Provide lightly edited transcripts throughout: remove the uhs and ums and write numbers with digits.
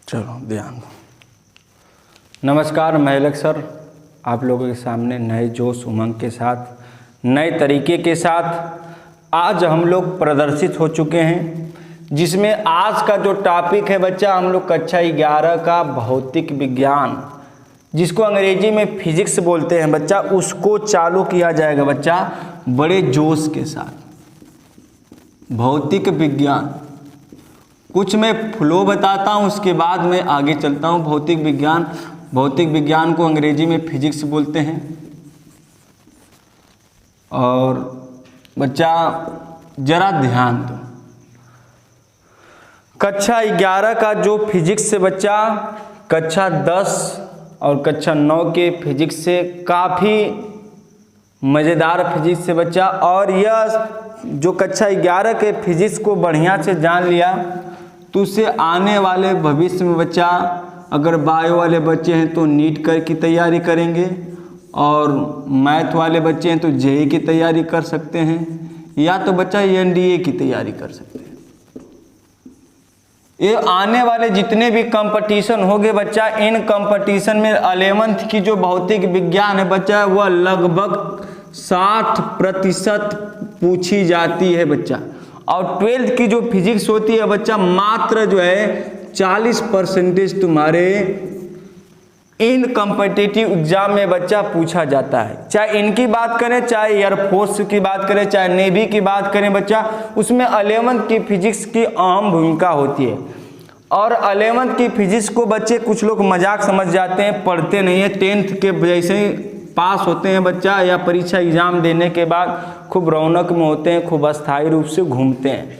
चलो ध्यान दो। नमस्कार, मैं अलग सर आप लोगों के सामने नए जोश उमंग के साथ नए तरीके के साथ आज हम लोग प्रदर्शित हो चुके हैं, जिसमें आज का जो टॉपिक है बच्चा हम लोग कक्षा 11 का भौतिक विज्ञान, जिसको अंग्रेजी में फिजिक्स बोलते हैं बच्चा, उसको चालू किया जाएगा बच्चा बड़े जोश के साथ। भौतिक विज्ञान कुछ मैं फ्लो बताता हूँ, उसके बाद मैं आगे चलता हूँ। भौतिक विज्ञान को अंग्रेजी में फिजिक्स बोलते हैं। और बच्चा जरा ध्यान दो, कक्षा 11 का जो फिजिक्स से बच्चा कक्षा 10 और कक्षा 9 के फिजिक्स से काफ़ी मज़ेदार फिजिक्स से बच्चा, और यह जो कक्षा 11 के फिजिक्स को बढ़िया से जान लिया तो उससे आने वाले भविष्य में बच्चा अगर बायो वाले बच्चे हैं तो नीट कर की तैयारी करेंगे, और मैथ वाले बच्चे हैं तो जेई की तैयारी कर सकते हैं, या तो बच्चा एनडीए की तैयारी कर सकते हैं। ये आने वाले जितने भी कंपटीशन होंगे बच्चा, इन कंपटीशन में 11th की जो भौतिक विज्ञान है बच्चा वह लगभग 60% पूछी जाती है बच्चा, और 12th की जो फिजिक्स होती है बच्चा मात्र जो है 40% तुम्हारे इन कॉम्पिटिटिव एग्जाम में बच्चा पूछा जाता है। चाहे इनकी बात करें, चाहे एयरफोर्स की बात करें, चाहे नेवी की बात करें बच्चा, उसमें 11th की फिजिक्स की अहम भूमिका होती है। और 11th की फिजिक्स को बच्चे कुछ लोग मजाक समझ जाते हैं, पढ़ते नहीं है। 10th के जैसे ही पास होते हैं बच्चा या परीक्षा एग्जाम देने के बाद खूब रौनक में होते हैं, खूब अस्थायी रूप से घूमते हैं।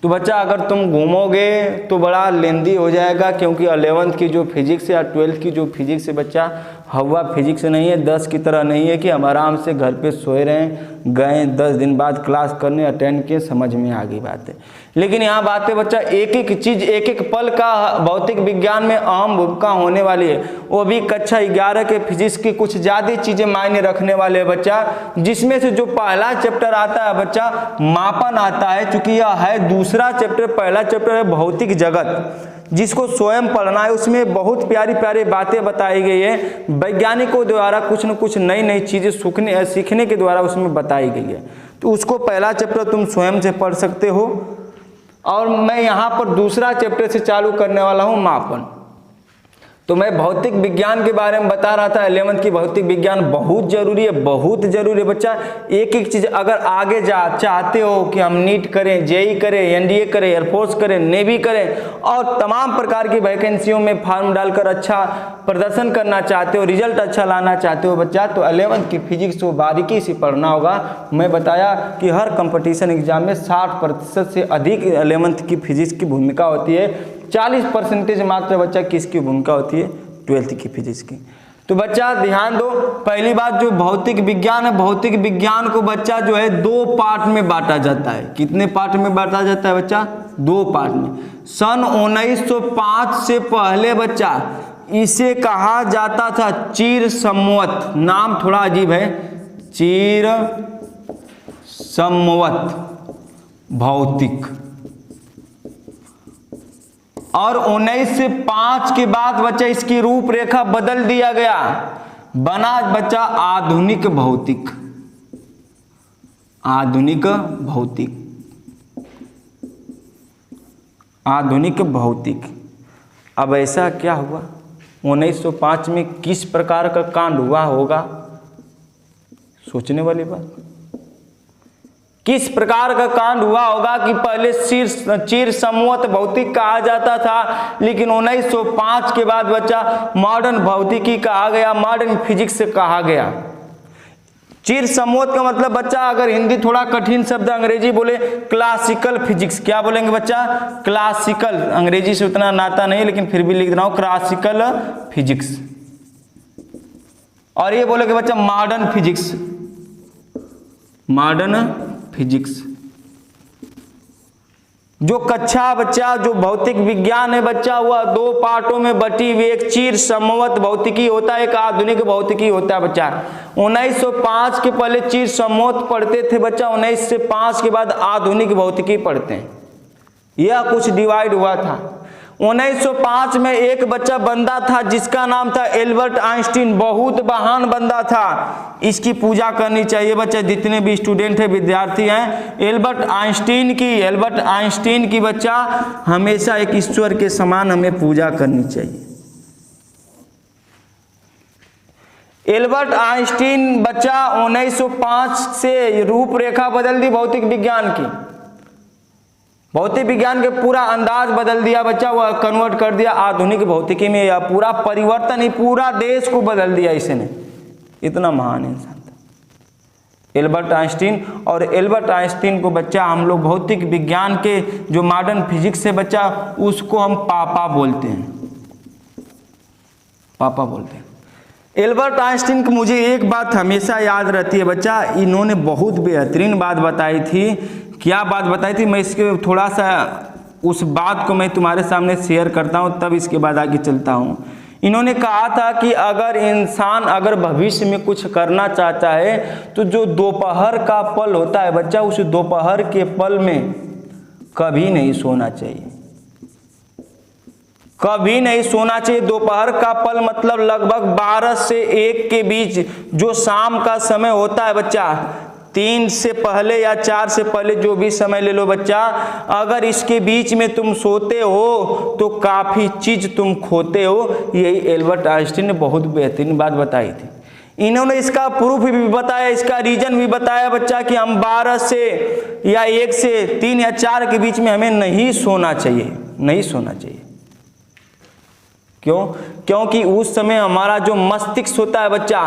तो बच्चा अगर तुम घूमोगे तो बड़ा लेंदी हो जाएगा, क्योंकि 11th की जो फिजिक्स है या 12th की जो फिजिक्स है बच्चा हवा फिजिक्स नहीं है। 10 की तरह नहीं है कि हम आराम से घर पे सोए रहें, गए 10 दिन बाद क्लास करने अटेंड किए, समझ में आ गई बात है। लेकिन यहाँ बात है बच्चा एक एक चीज़ एक एक पल का भौतिक विज्ञान में अहम भूमिका होने वाली है। वो भी कक्षा 11 के फिजिक्स की कुछ ज़्यादा चीज़ें मायने रखने वाले हैं बच्चा, जिसमें से जो पहला चैप्टर आता है बच्चा मापन आता है। चूँकि यह है दूसरा चैप्टर, पहला चैप्टर है भौतिक जगत, जिसको स्वयं पढ़ना है। उसमें बहुत प्यारी प्यारी बातें बताई गई है, वैज्ञानिकों द्वारा कुछ न कुछ नई नई चीज़ें सीखने के द्वारा उसमें बताई गई है। तो उसको पहला चैप्टर तुम स्वयं से पढ़ सकते हो। और मैं यहाँ पर दूसरा चैप्टर से चालू करने वाला हूँ, मापन। तो मैं भौतिक विज्ञान के बारे में बता रहा था। 11th की भौतिक विज्ञान बहुत जरूरी है, बहुत जरूरी है बच्चा। एक एक चीज़ अगर आगे चाहते हो कि हम नीट करें, जेई करें, एनडीए करें, एयरफोर्स करें, नेवी करें, और तमाम प्रकार की वैकेंसियों में फॉर्म डालकर अच्छा प्रदर्शन करना चाहते हो, रिजल्ट अच्छा लाना चाहते हो बच्चा, तो 11th की फिजिक्स को बारीकी से पढ़ना होगा। मैं बताया कि हर कंपटीशन एग्जाम में 60% से अधिक 11th की फिजिक्स की भूमिका होती है। 40% मात्र बच्चा किसकी भूमिका होती है? 12th की फिजिक्स की। तो बच्चा ध्यान दो, पहली बात जो भौतिक विज्ञान है, भौतिक विज्ञान को बच्चा जो है 2 पार्ट में बांटा जाता है। कितने पार्ट में बांटा जाता है बच्चा? 2 पार्ट में। सन 1905 से पहले बच्चा इसे कहा जाता था चिर संवत। नाम थोड़ा अजीब है, चिर संवत भौतिक। और 1905 के बाद बच्चा इसकी रूपरेखा बदल दिया गया, बना बच्चा आधुनिक भौतिक। आधुनिक भौतिक, आधुनिक भौतिक। अब ऐसा क्या हुआ? 1905 में किस प्रकार का कांड हुआ होगा? सोचने वाली बात। किस प्रकार का कांड हुआ होगा कि पहले चिर संवत भौतिक कहा जाता था, लेकिन 1905 के बाद बच्चा मॉडर्न भौतिकी कहा गया, मॉडर्न फिजिक्स कहा गया। चिर संवत का मतलब बच्चा, अगर हिंदी थोड़ा कठिन शब्द अंग्रेजी बोले, क्लासिकल फिजिक्स। क्या बोलेंगे बच्चा? क्लासिकल। अंग्रेजी से उतना नाता नहीं, लेकिन फिर भी लिख रहा हूं क्लासिकल फिजिक्स। और ये बोलेगे बच्चा मॉडर्न फिजिक्स, मॉडर्न फिजिक्स। जो कक्षा बच्चा जो भौतिक विज्ञान है बच्चा, वह 2 पार्टों में बटी हुई, एक चिर संवत भौतिकी होता है, एक आधुनिक भौतिकी होता है बच्चा। 1905 के पहले चिर संवत पढ़ते थे बच्चा, 1905 के बाद आधुनिक भौतिकी पढ़ते हैं। यह कुछ डिवाइड हुआ था। 1905 में एक बच्चा बंदा था जिसका नाम था एल्बर्ट आइंस्टीन। बहुत महान बंदा था, इसकी पूजा करनी चाहिए बच्चा। जितने भी स्टूडेंट है, विद्यार्थी हैं, एल्बर्ट आइंस्टीन की बच्चा हमेशा एक ईश्वर के समान हमें पूजा करनी चाहिए। एल्बर्ट आइंस्टीन बच्चा 1905 से रूपरेखा बदल दी भौतिक विज्ञान की। भौतिक विज्ञान के पूरा अंदाज बदल दिया बच्चा, वह कन्वर्ट कर दिया आधुनिक भौतिकी में। या पूरा परिवर्तन ही पूरा देश को बदल दिया इसने। इतना महान इंसान था एल्बर्ट आइंस्टीन। और एल्बर्ट आइंस्टीन को बच्चा हम लोग भौतिक विज्ञान के जो मॉडर्न फिजिक्स से बच्चा, उसको हम पापा बोलते हैं, पापा बोलते हैं। एल्बर्ट आइंस्टीन की मुझे एक बात हमेशा याद रहती है बच्चा, इन्होंने बहुत बेहतरीन बात बताई थी। क्या बात बताई थी, मैं इसके थोड़ा सा उस बात को मैं तुम्हारे सामने शेयर करता हूँ, तब इसके बाद आगे चलता हूँ। इन्होंने कहा था कि अगर इंसान अगर भविष्य में कुछ करना चाहता है तो जो दोपहर का पल होता है बच्चा, उस दोपहर के पल में कभी नहीं सोना चाहिए, कभी नहीं सोना चाहिए। दोपहर का पल मतलब लगभग 12 से 1 के बीच जो शाम का समय होता है बच्चा, 3 से पहले या 4 से पहले, जो भी समय ले लो बच्चा, अगर इसके बीच में तुम सोते हो तो काफ़ी चीज़ तुम खोते हो। यही एल्बर्ट आइंस्टीन ने बहुत बेहतरीन बात बताई थी। इन्होंने इसका प्रूफ भी बताया, इसका रीजन भी बताया बच्चा कि हम 12 से या 1 से 3 या 4 के बीच में हमें नहीं सोना चाहिए, नहीं सोना चाहिए। क्यों? क्योंकि उस समय हमारा जो मस्तिष्क होता है बच्चा,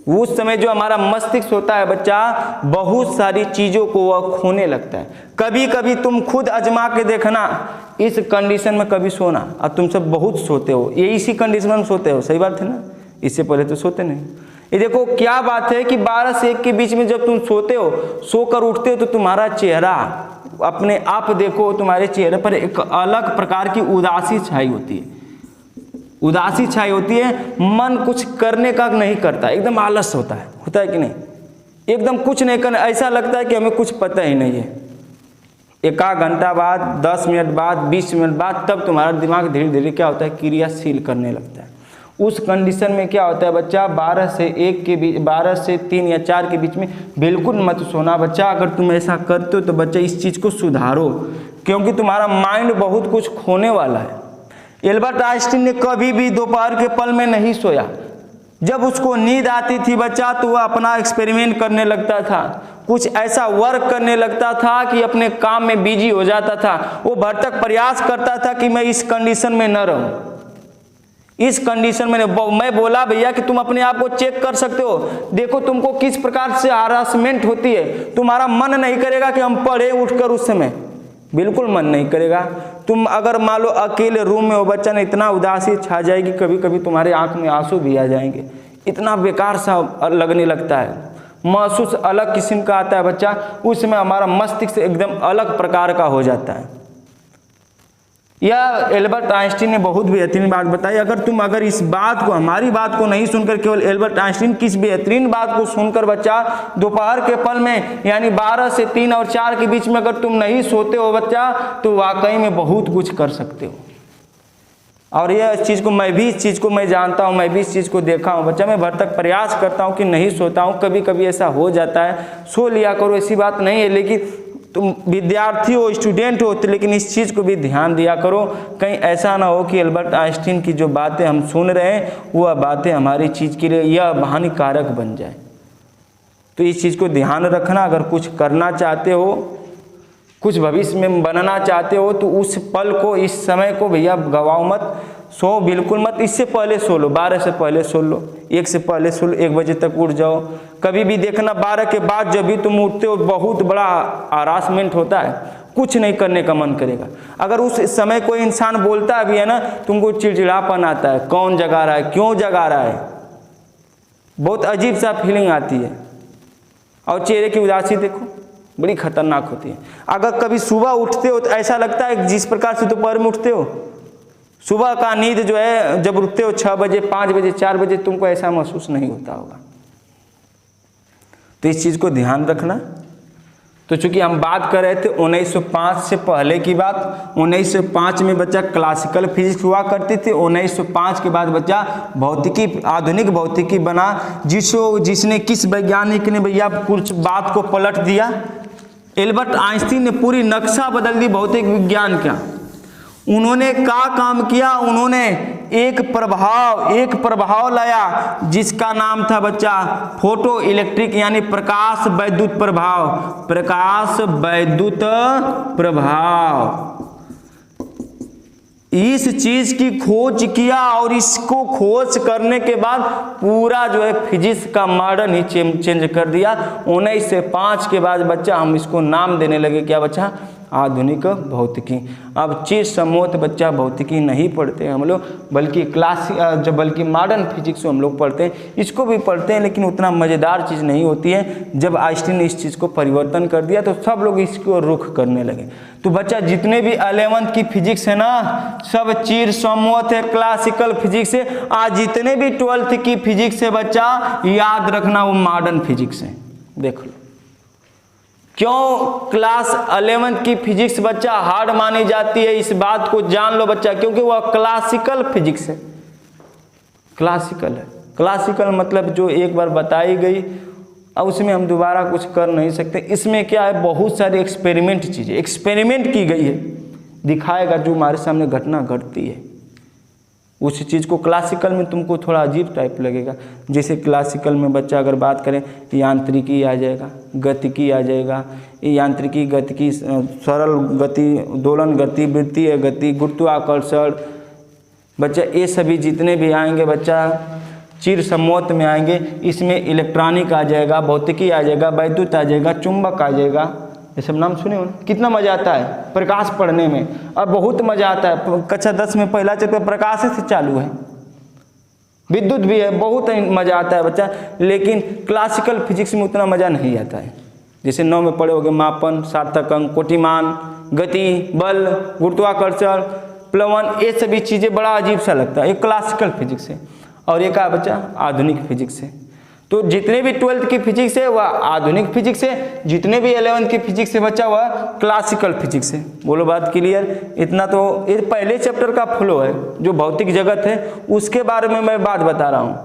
उस समय जो हमारा मस्तिष्क होता है बच्चा, बहुत सारी चीज़ों को वह खोने लगता है। कभी कभी तुम खुद आजमा के देखना, इस कंडीशन में कभी सोना। अब तुम सब बहुत सोते हो, ये इसी कंडीशन में सोते हो, सही बात है ना? इससे पहले तो सोते नहीं। ये देखो क्या बात है कि 12 से 1 के बीच में जब तुम सोते हो, सोकर उठते हो तो तुम्हारा चेहरा अपने आप देखो, तुम्हारे चेहरे पर एक अलग प्रकार की उदासी छाई होती है, उदासी छाई होती है। मन कुछ करने का नहीं करता, एकदम आलस होता है कि नहीं? एकदम कुछ नहीं करना, ऐसा लगता है कि हमें कुछ पता ही नहीं है। 1 घंटा बाद, 10 मिनट बाद, 20 मिनट बाद, तब तुम्हारा दिमाग धीरे धीरे क्या होता है, क्रियाशील करने लगता है। उस कंडीशन में क्या होता है बच्चा, 12 से 1 के बीच, 12 से 3 या 4 के बीच में बिल्कुल मत सोना बच्चा। अगर तुम ऐसा करते हो तो बच्चा इस चीज़ को सुधारो, क्योंकि तुम्हारा माइंड बहुत कुछ खोने वाला है। एल्बर्ट आइंस्टीन ने कभी भी दोपहर के पल में नहीं सोया। जब उसको नींद आती थी बच्चा तो वह अपना एक्सपेरिमेंट करने लगता था, कुछ ऐसा वर्क करने लगता था कि अपने काम में बिजी हो जाता था। वो भरसक प्रयास करता था कि मैं इस कंडीशन में न रहूं, इस कंडीशन में। मैं बोला भैया कि तुम अपने आप को चेक कर सकते हो, देखो तुमको किस प्रकार से हरासमेंट होती है। तुम्हारा मन नहीं करेगा कि हम पढ़े उठकर उस समय, बिल्कुल मन नहीं करेगा। तुम अगर मान लो अकेले रूम में हो बच्चा ने, इतना उदासी छा जाएगी, कभी कभी तुम्हारे आंख में आंसू भी आ जाएंगे, इतना बेकार सा लगने लगता है, महसूस अलग किस्म का आता है बच्चा। उस समय हमारा मस्तिष्क एकदम अलग प्रकार का हो जाता है। यह एल्बर्ट आइंस्टीन ने बहुत बेहतरीन बात बताई। अगर इस बात को, हमारी बात को नहीं सुनकर केवल एल्बर्ट आइंस्टीन की इस बेहतरीन बात को सुनकर बच्चा, दोपहर के पल में यानी 12 से 3 और 4 के बीच में अगर तुम नहीं सोते हो बच्चा, तो वाकई में बहुत कुछ कर सकते हो। और यह चीज़ को मैं भी, इस चीज़ को मैं जानता हूँ, मैं भी इस चीज़ को देखा हूँ बच्चा। मैं भर तक प्रयास करता हूँ कि नहीं सोता हूँ, कभी कभी ऐसा हो जाता है, सो लिया करो, ऐसी बात नहीं है। लेकिन तुम विद्यार्थी हो, स्टूडेंट हो, तो लेकिन इस चीज़ को भी ध्यान दिया करो, कहीं ऐसा ना हो कि एल्बर्ट आइंस्टीन की जो बातें हम सुन रहे हैं वह बातें हमारी चीज़ के लिए यह हानिकारक बन जाए। तो इस चीज़ को ध्यान रखना। अगर कुछ करना चाहते हो, कुछ भविष्य में बनना चाहते हो, तो उस पल को, इस समय को भैया गवाओ मत, सो बिल्कुल मत। इससे पहले सो लो, 12 से पहले सो लो, 1 से पहले सो लो, 1 बजे तक उठ जाओ। कभी भी देखना 12 के बाद जब भी तुम उठते हो बहुत बड़ा हरासमेंट होता है, कुछ नहीं करने का मन करेगा। अगर उस समय कोई इंसान बोलता भी है ना, तुमको चिड़चिड़ापन आता है, कौन जगा रहा है, क्यों जगा रहा है, बहुत अजीब सा फीलिंग आती है। और चेहरे की उदासी देखो, बड़ी खतरनाक होती है। अगर कभी सुबह उठते हो तो ऐसा लगता है जिस प्रकार से दोपहर में उठते हो, सुबह का नींद जो है जब उठते हो 6 बजे, 5 बजे, 4 बजे, तुमको ऐसा महसूस नहीं होता होगा। तो इस चीज़ को ध्यान रखना। तो चूंकि हम बात कर रहे थे 1905 से पहले की बात, 1905 में बच्चा क्लासिकल फिजिक्स हुआ करती थी। 1905 के बाद बच्चा भौतिकी, आधुनिक भौतिकी बना, जिसने किस वैज्ञानिक ने भैया कुछ बात को पलट दिया? एल्बर्ट आइंस्टीन ने पूरी नक्शा बदल दी भौतिक विज्ञान का। उन्होंने क्या काम किया? उन्होंने एक प्रभाव लाया जिसका नाम था बच्चा फोटो इलेक्ट्रिक, यानी प्रकाश वैद्युत प्रभाव। प्रकाश वैद्युत प्रभाव, इस चीज की खोज किया और इसको खोज करने के बाद पूरा जो है फिजिक्स का मॉडर्न ही चेंज कर दिया। 1905 के बाद बच्चा हम इसको नाम देने लगे, क्या बच्चा? आधुनिक भौतिकी। अब चीज समूह बच्चा भौतिकी नहीं पढ़ते हम लोग, बल्कि मॉडर्न फिजिक्स को हम लोग पढ़ते हैं। इसको भी पढ़ते हैं लेकिन उतना मज़ेदार चीज़ नहीं होती है। जब आइंस्टीन ने इस चीज़ को परिवर्तन कर दिया तो सब लोग इसको रुख करने लगे। तो बच्चा जितने भी 11th की फिजिक्स है ना, सब चीर समूह है, क्लासिकल फिजिक्स है। आज जितने भी 12th की फिजिक्स है बच्चा, याद रखना वो मॉडर्न फिजिक्स है। देख लो क्यों क्लास 11th की फिजिक्स बच्चा हार्ड मानी जाती है, इस बात को जान लो बच्चा, क्योंकि वह क्लासिकल फिजिक्स है। क्लासिकल है, क्लासिकल मतलब जो एक बार बताई गई, अब उसमें हम दोबारा कुछ कर नहीं सकते। इसमें क्या है, बहुत सारी एक्सपेरिमेंट की गई है, दिखाएगा जो हमारे सामने घटना घटती है। उस चीज़ को क्लासिकल में तुमको थोड़ा अजीब टाइप लगेगा। जैसे क्लासिकल में बच्चा अगर बात करें, यांत्रिकी आ जाएगा, गतिकी आ जाएगा, यांत्रिकी, गतिकी, सरल गति, दोलन गति, वृत्तीय गति, गुरुत्वाकर्षण, बच्चा ये सभी जितने भी आएंगे बच्चा चिर समूह में आएंगे। इसमें इलेक्ट्रॉनिक आ जाएगा, भौतिकी आ जाएगा, वैद्युत आ जाएगा, चुंबक आ जाएगा। ये सब नाम सुने हो ना? कितना मजा आता है प्रकाश पढ़ने में, अब बहुत मजा आता है। कक्षा 10 में पहला चैप्टर प्रकाश से चालू है, विद्युत भी है, बहुत मजा आता है बच्चा। लेकिन क्लासिकल फिजिक्स में उतना मजा नहीं आता है। जैसे 9 में पढ़े होगे मापन, सार्थक अंक, कोटिमान, गति, बल, गुरुत्वाकर्षण, प्लवन, ये सभी चीज़ें बड़ा अजीब सा लगता है। ये क्लासिकल फिजिक्स है और ये क्या बच्चा? आधुनिक फिजिक्स है। तो जितने भी 12th की फिजिक्स है वह आधुनिक फिजिक्स है, जितने भी 11th की फिजिक्स है बच्चा वह क्लासिकल फिजिक्स है। बोलो बात क्लियर? इतना तो ये पहले चैप्टर का फ्लो है। जो भौतिक जगत है उसके बारे में मैं बात बता रहा हूँ,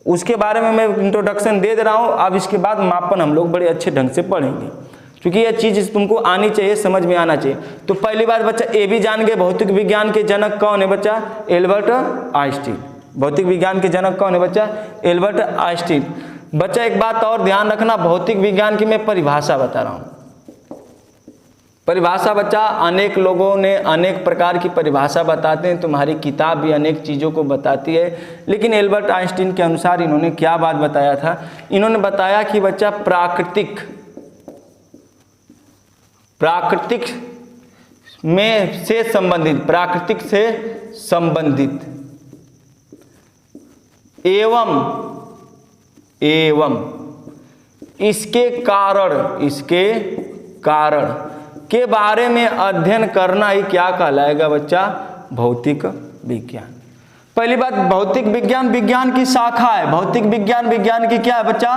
उसके बारे में मैं इंट्रोडक्शन दे रहा हूँ। अब इसके बाद मापन हम लोग बड़े अच्छे ढंग से पढ़ेंगे, क्योंकि यह चीज़ तुमको आनी चाहिए, समझ में आना चाहिए। तो पहली बात बच्चा ये भी जान गए भौतिक विज्ञान के जनक कौन है बच्चा? Albert Einstein. भौतिक विज्ञान के जनक कौन है बच्चा? Albert Einstein. बच्चा एक बात और ध्यान रखना, भौतिक विज्ञान की मैं परिभाषा बता रहा हूँ। परिभाषा बच्चा अनेक लोगों ने अनेक प्रकार की परिभाषा बताते हैं, तुम्हारी किताब भी अनेक चीज़ों को बताती है, लेकिन एल्बर्ट आइंस्टीन के अनुसार इन्होंने क्या बात बताया था? इन्होंने बताया कि बच्चा प्राकृतिक में से संबंधित, प्राकृतिक से संबंधित एवं इसके कारण के बारे में अध्ययन करना ही क्या कहलाएगा बच्चा? भौतिक विज्ञान। पहली बात, भौतिक विज्ञान विज्ञान की शाखा है। भौतिक विज्ञान विज्ञान की क्या है बच्चा?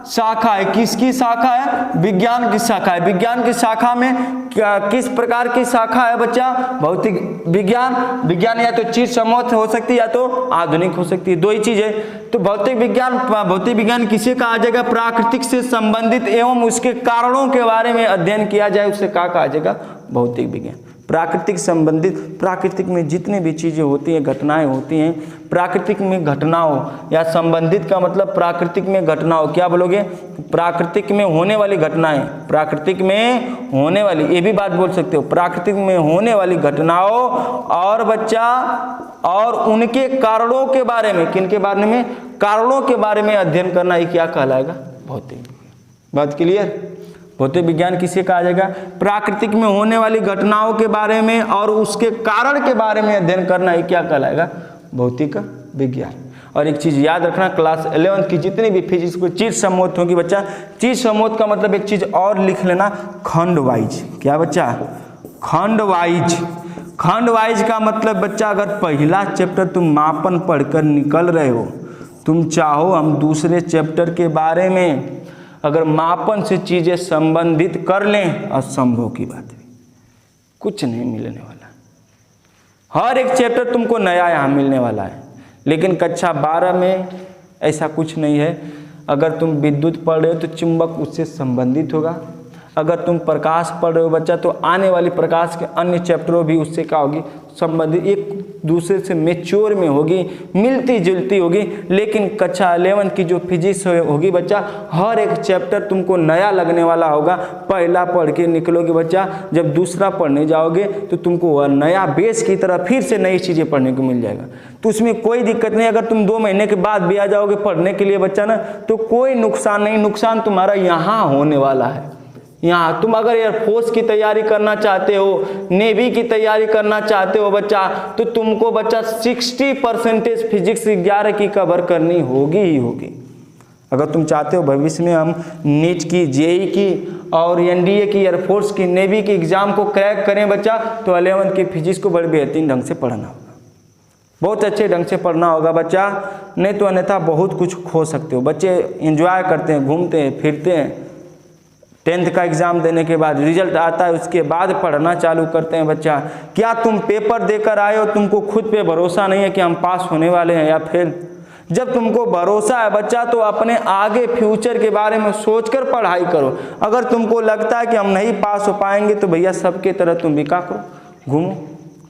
शाखा है। किसकी शाखा है? विज्ञान की शाखा है। विज्ञान की शाखा में किस प्रकार की शाखा है बच्चा? भौतिक विज्ञान या तो चिर समूह हो सकती है या तो आधुनिक हो सकती है, दो ही चीज है। तो भौतिक विज्ञान किसे कहा जाएगा? प्राकृतिक से संबंधित एवं उसके कारणों के बारे में अध्ययन किया जाए, उससे क्या कहा जाएगा? भौतिक विज्ञान। प्राकृतिक संबंधित, प्राकृतिक में जितनी भी चीज़ें होती हैं, घटनाएं होती हैं, प्राकृतिक में घटनाओं या संबंधित का मतलब प्राकृतिक में घटनाओं, क्या बोलोगे? प्राकृतिक में होने वाली घटनाएं, प्राकृतिक में होने वाली, ये भी बात बोल सकते हो, प्राकृतिक में होने वाली घटनाओं और बच्चा और उनके कारणों के बारे में, किनके बारे में? कारणों के बारे में अध्ययन करना ही क्या कहलाएगा? भौतिक विज्ञान। बात क्लियर? भौतिक विज्ञान किसे कहा जाएगा? प्राकृतिक में होने वाली घटनाओं के बारे में और उसके कारण के बारे में अध्ययन करना ही क्या कहलाएगा? भौतिक विज्ञान। और एक चीज याद रखना, क्लास 11th की जितनी भी फिजिक्स को चीज समूह होगी बच्चा, चीज समूह का मतलब एक चीज और लिख लेना, खंड वाइज। क्या बच्चा? खंड वाइज। खंड वाइज का मतलब बच्चा, अगर पहला चैप्टर तुम मापन पढ़कर निकल रहे हो, तुम चाहो हम दूसरे चैप्टर के बारे में अगर मापन से चीज़ें संबंधित कर लें, असंभव की बात है, कुछ नहीं मिलने वाला। हर एक चैप्टर तुमको नया यहाँ मिलने वाला है, लेकिन कक्षा 12 में ऐसा कुछ नहीं है। अगर तुम विद्युत पढ़ रहे हो तो चुंबक उससे संबंधित होगा, अगर तुम प्रकाश पढ़ रहे हो बच्चा तो आने वाली प्रकाश के अन्य चैप्टरों भी उससे क्या होगी, संबंधित, एक दूसरे से मेच्योर में होगी, मिलती जुलती होगी। लेकिन कक्षा 11 की जो फिजिक्स होगी बच्चा, हर एक चैप्टर तुमको नया लगने वाला होगा। पहला पढ़ के निकलोगे बच्चा, जब दूसरा पढ़ने जाओगे तो तुमको वह नया बेस की तरह फिर से नई चीज़ें पढ़ने को मिल जाएगा। तो उसमें कोई दिक्कत नहीं। अगर तुम 2 महीने के बाद भी आ जाओगे पढ़ने के लिए बच्चा ना, तो कोई नुकसान नहीं। नुकसान तुम्हारा यहाँ होने वाला है। यहाँ तुम अगर एयरफोर्स की तैयारी करना चाहते हो, नेवी की तैयारी करना चाहते हो बच्चा, तो तुमको बच्चा 60% फिजिक्स 11 की कवर करनी होगी ही होगी। अगर तुम चाहते हो भविष्य में हम नीट की, जेई की और एनडीए की, एयरफोर्स की, नेवी की एग्जाम को क्रैक करें बच्चा, तो 11 की फिजिक्स को बड़े बेहतरीन ढंग से पढ़ना होगा, बहुत अच्छे ढंग से पढ़ना होगा बच्चा। नहीं तो अन्यथा बहुत कुछ खो सकते हो। बच्चे एंजॉय करते हैं, घूमते हैं, फिरते हैं, 10th का एग्ज़ाम देने के बाद रिजल्ट आता है, उसके बाद पढ़ना चालू करते हैं बच्चा। क्या तुम पेपर देकर आए हो, तुमको खुद पे भरोसा नहीं है कि हम पास होने वाले हैं या फेल? जब तुमको भरोसा है बच्चा तो अपने आगे फ्यूचर के बारे में सोचकर पढ़ाई करो। अगर तुमको लगता है कि हम नहीं पास हो पाएंगे तो भैया सबके तरह तुम भी क्या करो, घूमो,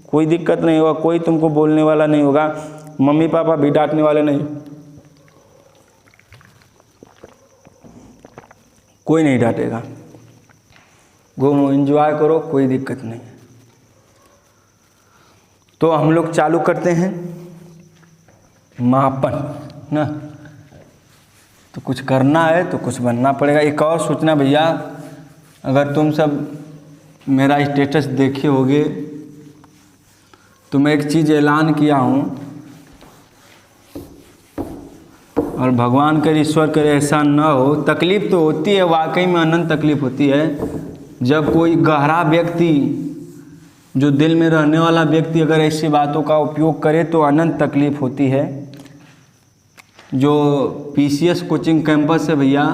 कोई दिक्कत नहीं होगा, कोई तुमको बोलने वाला नहीं होगा, मम्मी पापा भी डांटने वाले नहीं, कोई नहीं डांटेगा। घूमो, एंजॉय करो, कोई दिक्कत नहीं। तो हम लोग चालू करते हैं मापन ना। तो कुछ करना है तो कुछ बनना पड़ेगा। एक और सूचना भैया, अगर तुम सब मेरा स्टेटस देखे होगे तो मैं एक चीज़ ऐलान किया हूँ, और भगवान करे, ईश्वर करे ऐसा न हो। तकलीफ़ तो होती है, वाकई में अनंत तकलीफ़ होती है। जब कोई गहरा व्यक्ति, जो दिल में रहने वाला व्यक्ति अगर ऐसी बातों का उपयोग करे तो अनंत तकलीफ़ होती है। जो पीसीएस कोचिंग कैंपस है भैया,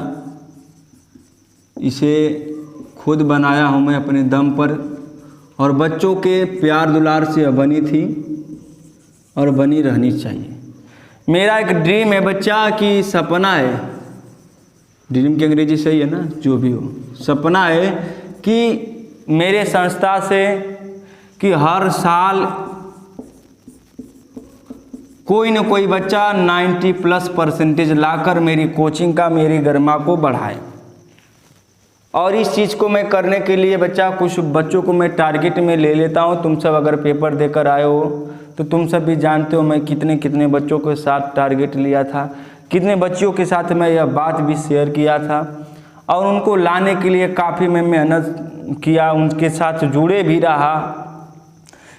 इसे खुद बनाया हूँ मैं अपने दम पर, और बच्चों के प्यार दुलार से बनी थी और बनी रहनी चाहिए। मेरा एक ड्रीम है बच्चा, कि सपना है, ड्रीम की अंग्रेजी सही है ना, जो भी हो, सपना है कि मेरे संस्था से कि हर साल कोई न कोई बच्चा 90+ % लाकर मेरी कोचिंग का, मेरी गरिमा को बढ़ाए। और इस चीज़ को मैं करने के लिए बच्चा कुछ बच्चों को मैं टारगेट में ले लेता हूँ। तुम सब अगर पेपर देकर आए हो तो तुम सब भी जानते हो मैं कितने कितने बच्चों के साथ टारगेट लिया था, कितने बच्चों के साथ मैं यह बात भी शेयर किया था, और उनको लाने के लिए काफ़ी मैं मेहनत किया, उनके साथ जुड़े भी रहा।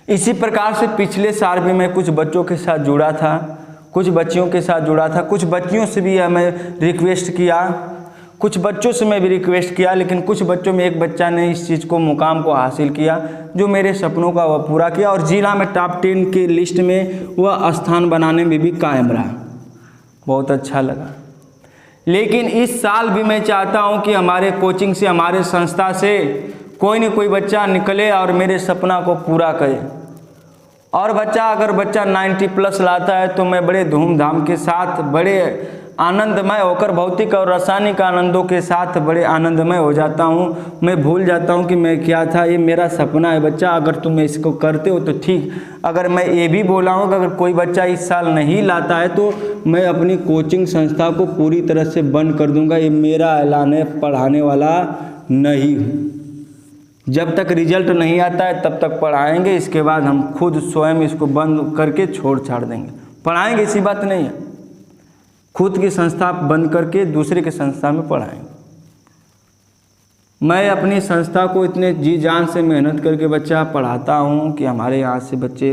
इसी प्रकार से पिछले साल भी मैं कुछ बच्चों के साथ जुड़ा था, कुछ बच्चियों के साथ जुड़ा था, कुछ बच्चियों से भी मैं रिक्वेस्ट किया, कुछ बच्चों से मैं भी रिक्वेस्ट किया, लेकिन कुछ बच्चों में एक बच्चा ने इस चीज़ को, मुकाम को हासिल किया, जो मेरे सपनों का वह पूरा किया, और जिला में टॉप 10 की लिस्ट में वह स्थान बनाने में भी कायम रहा। बहुत अच्छा लगा। लेकिन इस साल भी मैं चाहता हूं कि हमारे कोचिंग से, हमारे संस्था से कोई न कोई बच्चा निकले और मेरे सपना को पूरा करे। और बच्चा, अगर बच्चा 90+ लाता है तो मैं बड़े धूमधाम के साथ, बड़े आनंदमय होकर, भौतिक और रासायनिक आनंदों के साथ बड़े आनंदमय हो जाता हूँ। मैं भूल जाता हूँ कि मैं क्या था, ये मेरा सपना है बच्चा। अगर तुम इसको करते हो तो ठीक। अगर मैं ये भी बोला हूँ कि अगर कोई बच्चा इस साल नहीं लाता है तो मैं अपनी कोचिंग संस्था को पूरी तरह से बंद कर दूँगा। ये मेरा ऐलान है, पढ़ाने वाला नहीं हूँ। जब तक रिजल्ट नहीं आता है तब तक पढ़ाएंगे, इसके बाद हम खुद स्वयं इसको बंद करके छोड़ छाड़ देंगे। पढ़ाएंगे, ऐसी बात नहीं है, खुद की संस्था बंद करके दूसरे के संस्था में पढ़ाएंगे। मैं अपनी संस्था को इतने जी जान से मेहनत करके बच्चा पढ़ाता हूँ कि हमारे यहाँ से बच्चे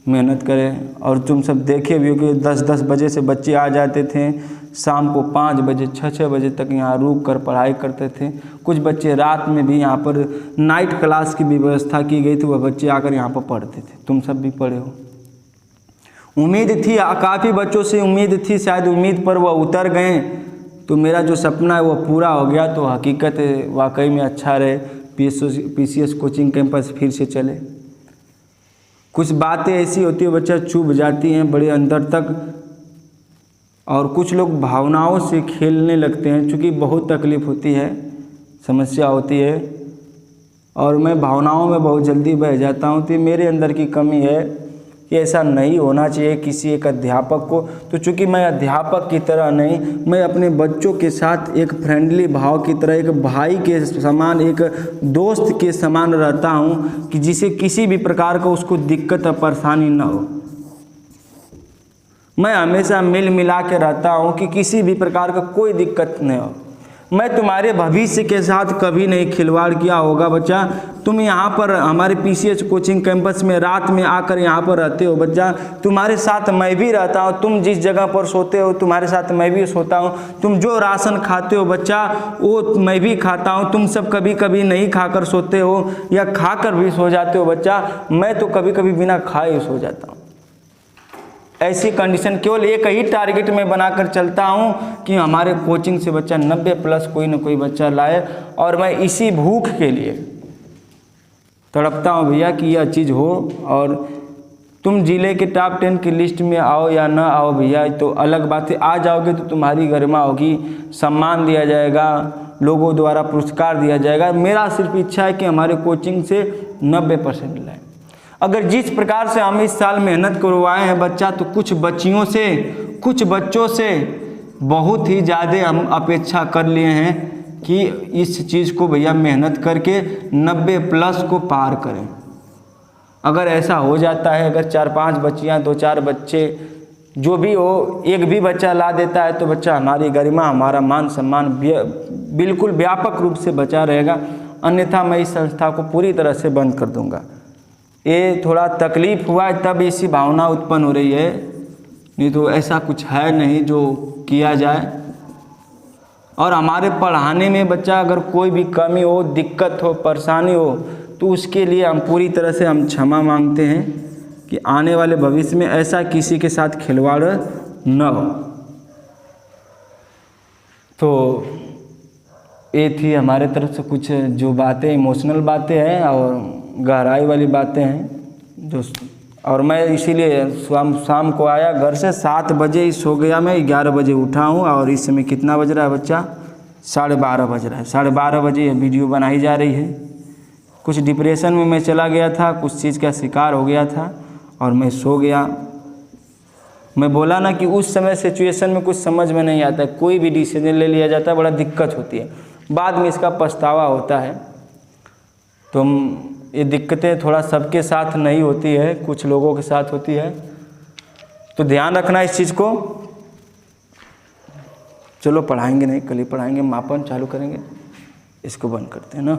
मेहनत करें। और तुम सब देखे भी हो कि 10-10 बजे से बच्चे आ जाते थे, शाम को 5 बजे 6-6 बजे तक यहाँ रुक कर पढ़ाई करते थे। कुछ बच्चे रात में भी यहाँ पर नाइट क्लास की भी व्यवस्था की गई थी, वह बच्चे आकर यहाँ पर पढ़ते थे। तुम सब भी पढ़े हो। उम्मीद थी, काफ़ी बच्चों से उम्मीद थी, शायद उम्मीद पर वह उतर गए, तो मेरा जो सपना है वो पूरा हो गया। तो हकीकत वाकई में अच्छा रहे, PCS कोचिंग कैंपस फिर से चले। कुछ बातें ऐसी होती है बच्चा चुभ जाती हैं बड़े अंदर तक, और कुछ लोग भावनाओं से खेलने लगते हैं, क्योंकि बहुत तकलीफ़ होती है, समस्या होती है, और मैं भावनाओं में बहुत जल्दी बह जाता हूँ। तो मेरे अंदर की कमी है कि ऐसा नहीं होना चाहिए किसी एक अध्यापक को। तो चूँकि मैं अध्यापक की तरह नहीं, मैं अपने बच्चों के साथ एक फ्रेंडली भाव की तरह, एक भाई के समान, एक दोस्त के समान रहता हूँ कि जिसे किसी भी प्रकार का उसको दिक्कत और परेशानी न हो। मैं हमेशा मिल मिला के रहता हूँ कि किसी भी प्रकार का कोई दिक्कत नहीं हो। मैं तुम्हारे भविष्य के साथ कभी नहीं खिलवाड़ किया होगा बच्चा। तुम यहाँ पर हमारे PCS कोचिंग कैंपस में रात में आकर यहाँ पर रहते हो बच्चा, तुम्हारे साथ मैं भी रहता हूँ। तुम जिस जगह पर सोते हो तुम्हारे साथ मैं भी सोता हूँ। तुम जो राशन खाते हो बच्चा वो मैं भी खाता हूँ। तुम सब कभी कभी नहीं खाकर सोते हो या खाकर भी सो जाते हो बच्चा, मैं तो कभी कभी बिना खाए सो जाता हूँ। ऐसी कंडीशन केवल एक ही टारगेट में बनाकर चलता हूँ कि हमारे कोचिंग से बच्चा 90+ कोई ना कोई बच्चा लाए, और मैं इसी भूख के लिए तड़पता हूँ भैया कि यह चीज़ हो। और तुम जिले के टॉप 10 की लिस्ट में आओ या ना आओ भैया तो अलग बात है, आ जाओगे तो तुम्हारी गरिमा होगी, सम्मान दिया जाएगा, लोगों द्वारा पुरस्कार दिया जाएगा। मेरा सिर्फ इच्छा है कि हमारे कोचिंग से 90% लाए। अगर जिस प्रकार से हम इस साल मेहनत करवाए हैं बच्चा, तो कुछ बच्चों से बहुत ही ज़्यादा हम अपेक्षा कर लिए हैं कि इस चीज़ को भैया मेहनत करके 90+ को पार करें। अगर ऐसा हो जाता है, अगर 4-5 बच्चियाँ 2-4 बच्चे जो भी हो, एक भी बच्चा ला देता है तो बच्चा हमारी गरिमा, हमारा मान सम्मान बिल्कुल व्यापक रूप से बचा रहेगा। अन्यथा मैं इस संस्था को पूरी तरह से बंद कर दूंगा। ये थोड़ा तकलीफ़ हुआ है तब ऐसी भावना उत्पन्न हो रही है, नहीं तो ऐसा कुछ है नहीं जो किया जाए। और हमारे पढ़ाने में बच्चा अगर कोई भी कमी हो, दिक्कत हो, परेशानी हो, तो उसके लिए हम पूरी तरह से हम क्षमा मांगते हैं कि आने वाले भविष्य में ऐसा किसी के साथ खिलवाड़ न हो। तो ये थी हमारे तरफ से कुछ जो बातें, इमोशनल बातें हैं और गहराई वाली बातें हैं जो, और मैं इसीलिए शाम को आया घर से 7 बजे ही सो गया। मैं 11 बजे उठा हूँ और इस समय कितना बज रहा है बच्चा? 12:30 बज रहा है। 12:30 बजे ये वीडियो बनाई जा रही है। कुछ डिप्रेशन में मैं चला गया था, कुछ चीज़ का शिकार हो गया था और मैं सो गया। मैं बोला ना कि उस समय सिचुएशन में कुछ समझ में नहीं आता, कोई भी डिसीजन ले लिया जाता है, बड़ा दिक्कत होती है, बाद में इसका पछतावा होता है। तो ये दिक्कतें थोड़ा सबके साथ नहीं होती है, कुछ लोगों के साथ होती है, तो ध्यान रखना इस चीज़ को। चलो पढ़ाएंगे नहीं, कल ही पढ़ाएंगे, मापन चालू करेंगे, इसको बंद करते हैं ना।